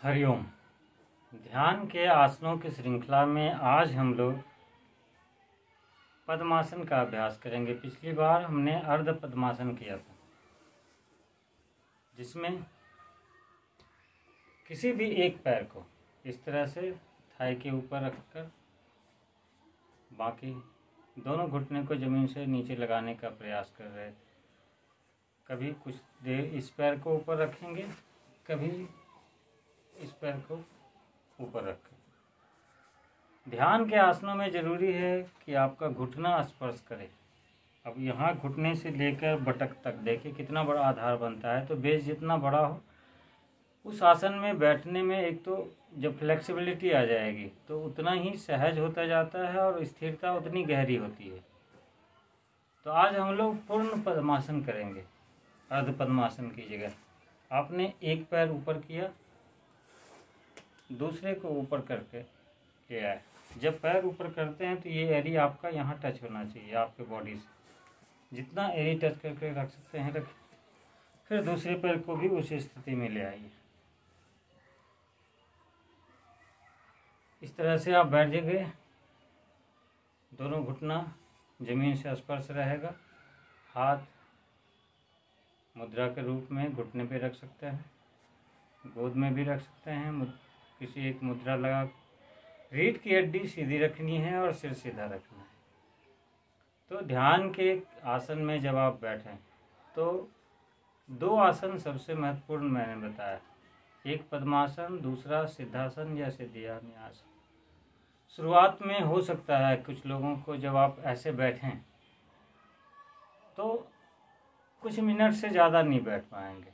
हरिओम। ध्यान के आसनों की श्रृंखला में आज हम लोग पद्मासन का अभ्यास करेंगे। पिछली बार हमने अर्ध पद्मासन किया था, जिसमें किसी भी एक पैर को इस तरह से थाई के ऊपर रखकर बाकी दोनों घुटने को ज़मीन से नीचे लगाने का प्रयास कर रहे थे। कभी कुछ देर इस पैर को ऊपर रखेंगे, कभी इस पैर को ऊपर रखें। ध्यान के आसनों में ज़रूरी है कि आपका घुटना स्पर्श करे। अब यहाँ घुटने से लेकर बटक तक देखिए कितना बड़ा आधार बनता है। तो बेस जितना बड़ा हो उस आसन में बैठने में एक तो जब फ्लेक्सिबिलिटी आ जाएगी तो उतना ही सहज होता जाता है और स्थिरता उतनी गहरी होती है। तो आज हम लोग पूर्ण पद्मासन करेंगे। अर्ध पद्मासन की जगह आपने एक पैर ऊपर किया, दूसरे को ऊपर करके ले आए। जब पैर ऊपर करते हैं तो ये एरी आपका यहाँ टच होना चाहिए आपके बॉडी से। जितना एरी टच करके रख सकते हैं रखें। फिर दूसरे पैर को भी उसी स्थिति में ले आइए। इस तरह से आप बैठ जाइए। दोनों घुटना जमीन से स्पर्श रहेगा। हाथ मुद्रा के रूप में घुटने पे रख सकते हैं, गोद में भी रख सकते हैं। किसी एक मुद्रा लगा। रीढ़ की हड्डी सीधी रखनी है और सिर सीधा रखना है। तो ध्यान के आसन में जब आप बैठें तो दो आसन सबसे महत्वपूर्ण मैंने बताया। एक पद्मासन, दूसरा सिद्धासन या सिद्धिन्यास। शुरुआत में हो सकता है कुछ लोगों को जब आप ऐसे बैठें तो कुछ मिनट से ज़्यादा नहीं बैठ पाएंगे,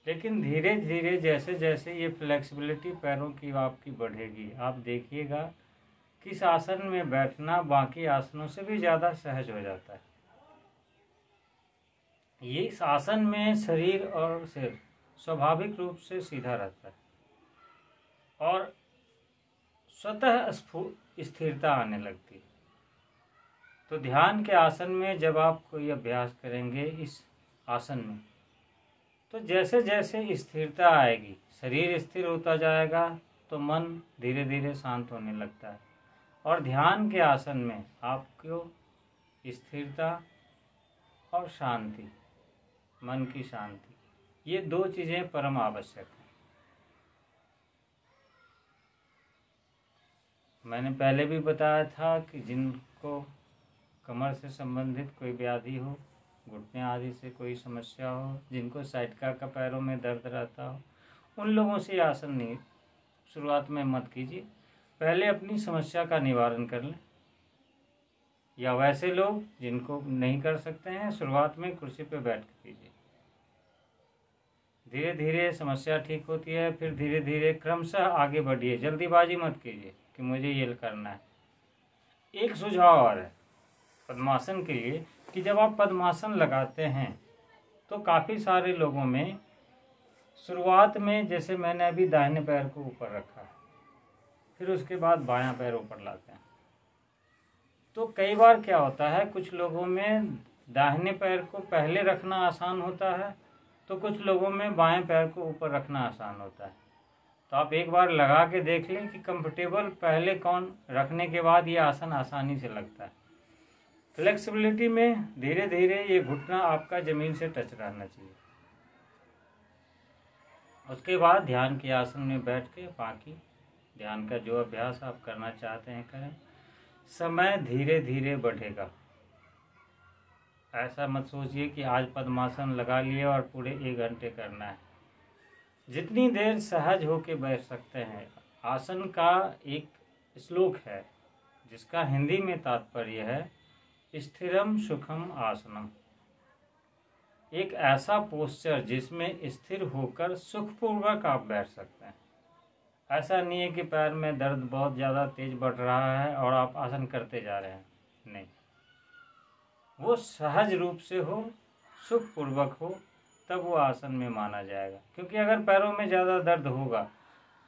लेकिन धीरे धीरे जैसे जैसे ये फ्लेक्सिबिलिटी पैरों की आपकी बढ़ेगी, आप देखिएगा कि इस आसन में बैठना बाकी आसनों से भी ज़्यादा सहज हो जाता है। ये इस आसन में शरीर और सिर स्वाभाविक रूप से सीधा रहता है और स्वतः स्थिरता आने लगती है। तो ध्यान के आसन में जब आप कोई अभ्यास करेंगे इस आसन में, तो जैसे जैसे स्थिरता आएगी, शरीर स्थिर होता जाएगा तो मन धीरे धीरे शांत होने लगता है। और ध्यान के आसन में आपको स्थिरता और शांति, मन की शांति, ये दो चीज़ें परम आवश्यक हैं। मैंने पहले भी बताया था कि जिनको कमर से संबंधित कोई व्याधि हो, घुटने आदि से कोई समस्या हो, जिनको साइटिका का पैरों में दर्द रहता हो, उन लोगों से आसन नहीं शुरुआत में मत कीजिए। पहले अपनी समस्या का निवारण कर लें। या वैसे लोग जिनको नहीं कर सकते हैं, शुरुआत में कुर्सी पर बैठ कर कीजिए। धीरे धीरे समस्या ठीक होती है, फिर धीरे धीरे क्रमशः आगे बढ़िए। जल्दीबाजी मत कीजिए कि मुझे ये करना है। एक सुझाव और है पद्मासन के लिए कि जब आप पद्मासन लगाते हैं तो काफ़ी सारे लोगों में शुरुआत में, जैसे मैंने अभी दाहिने पैर को ऊपर रखा है, फिर उसके बाद बायां पैर ऊपर लाते हैं, तो कई बार क्या होता है कुछ लोगों में दाहिने पैर को पहले रखना आसान होता है, तो कुछ लोगों में बाएं पैर को ऊपर रखना आसान होता है। तो आप एक बार लगा के देख लें कि कंफर्टेबल पहले कौन रखने के बाद ये आसन आसानी से लगता है। फ्लेक्सिबिलिटी में धीरे धीरे ये घुटना आपका ज़मीन से टच रहना चाहिए। उसके बाद ध्यान के आसन में बैठ के बाकी ध्यान का जो अभ्यास आप करना चाहते हैं करें। समय धीरे धीरे बढ़ेगा। ऐसा मत सोचिए कि आज पद्मासन लगा लिए और पूरे 1 घंटे करना है। जितनी देर सहज होके बैठ सकते हैं। आसन का एक श्लोक है जिसका हिंदी में तात्पर्य है स्थिरम सुखम आसनम। एक ऐसा पोस्चर जिसमें स्थिर होकर सुखपूर्वक आप बैठ सकते हैं। ऐसा नहीं है कि पैर में दर्द बहुत ज़्यादा तेज बढ़ रहा है और आप आसन करते जा रहे हैं, नहीं। वो सहज रूप से हो, सुखपूर्वक हो, तब वो आसन में माना जाएगा। क्योंकि अगर पैरों में ज़्यादा दर्द होगा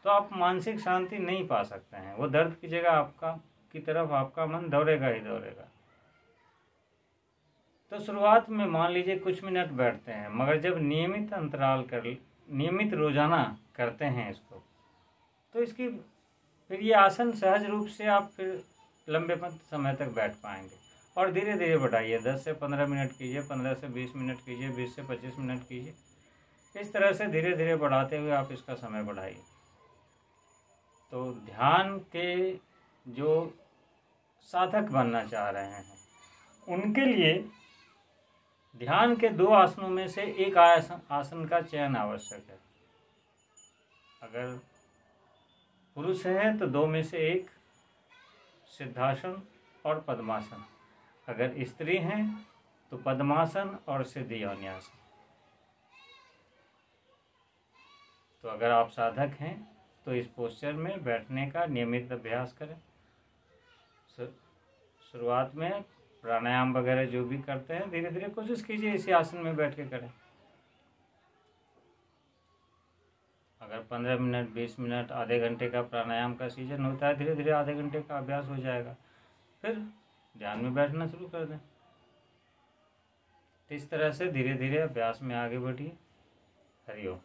तो आप मानसिक शांति नहीं पा सकते हैं। वो दर्द की जगह आपका की तरफ आपका मन दौड़ेगा ही दौड़ेगा। तो शुरुआत में मान लीजिए कुछ मिनट बैठते हैं, मगर जब नियमित अंतराल कर नियमित रोजाना करते हैं इसको, तो इसकी फिर ये आसन सहज रूप से आप फिर लंबे समय तक बैठ पाएंगे। और धीरे धीरे बढ़ाइए, 10 से 15 मिनट कीजिए, 15 से 20 मिनट कीजिए, 20 से 25 मिनट कीजिए। इस तरह से धीरे धीरे बढ़ाते हुए आप इसका समय बढ़ाइए। तो ध्यान के जो साधक बनना चाह रहे हैं उनके लिए ध्यान के 2 आसनों में से एक आसन का चयन आवश्यक है। अगर पुरुष है तो 2 में से एक सिद्धासन और पद्मासन, अगर स्त्री हैं तो पद्मासन और सिद्ध योन्यासन। तो अगर आप साधक हैं तो इस पोस्चर में बैठने का नियमित अभ्यास करें। शुरुआत में प्राणायाम वगैरह जो भी करते हैं धीरे धीरे कोशिश कीजिए इसी आसन में बैठ के करें। अगर 15 मिनट, 20 मिनट, आधे घंटे का प्राणायाम का सीजन होता है, धीरे धीरे आधे घंटे का अभ्यास हो जाएगा, फिर ध्यान में बैठना शुरू कर दें। तो इस तरह से धीरे धीरे अभ्यास में आगे बढ़िए। हरि ओम।